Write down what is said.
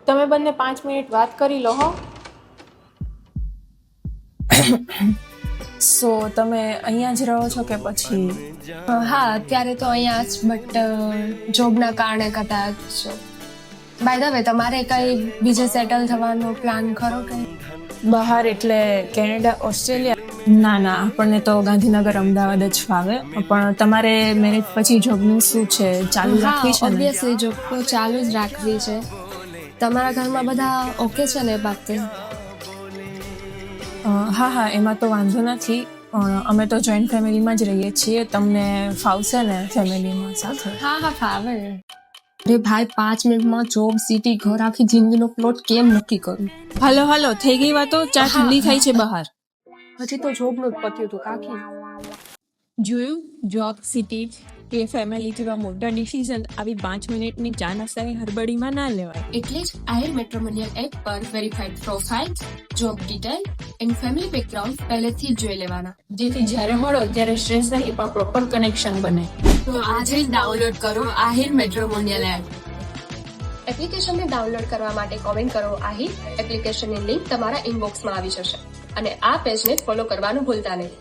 તમે બંને 5 મિનિટ વાત કરી લો હો. સો તમે અહીંયા જ રહો છો કે પછી? હા, અત્યારે તો અહીંયા જ, બટ જોબના કારણે કદાચ. બાય ધ વે, તમારે કઈ બીજે સેટલ થવાનો પ્લાન ખરો કે? બહાર એટલે કેનેડા, ઓસ્ટ્રેલિયા? ના, આપણને તો ગાંધીનગર, અમદાવાદ જ ફાવે. પણ તમારે મેરેજ પછી જોબનું શું છે, ચાલુ રાખવી છે ને? ઓબ્વિયસલી જોબ તો ચાલુ જ રાખવી છે. તમારા ઘરમાં બધા ઓકે છે ને એ બાબતે? હા, એમાં તો વાંધો નથી. પણ અમે તો જોઈન્ટ ફેમિલીમાં જ રહીએ છીએ. તમને ફાવશે ને ફેમિલીમાં સાથે? હા, ફાવે. અરે ભાઈ, 5 મિનિટમાં જોબ, સિટી, ઘર, આખી જિંદગીનો પ્લોટ કેમ નક્કી કરું? હાલો, થઈ ગઈ વાતો. ચા ઠંડી થઈ છે બહાર. હજી તો જોબનું જ પત્યું હતું કાકી. જોયું, જોબ, સિટી કે ફેમિલી જેવા મોટા ડિસિઝન આવી 5 મિનિટની ચા નાસ્તાની હડબડીમાં ના લેવાય. એટલે જ આહિર મેટ્રોમોનિયલ એપ પર verified profile, job detail and family background પહેલેથી જ જોઈ લેવાના, જેથી જ્યારે મળો ત્યારે સ્ટ્રેસ નહીં પણ પ્રોપર કનેક્શન બને. તો આજે જ ડાઉનલોડ કરો આહિર મેટ્રોમોનિયલ એપ. એપ્લિકેશનને ડાઉનલોડ કરવા માટે કોમેન્ટ કરો આહિર. એપ્લિકેશનની લિંક તમારા ઇનબોક્સમાં આવી જશે અને આ પેજને ફોલો કરવાનું ભૂલતા નહીં.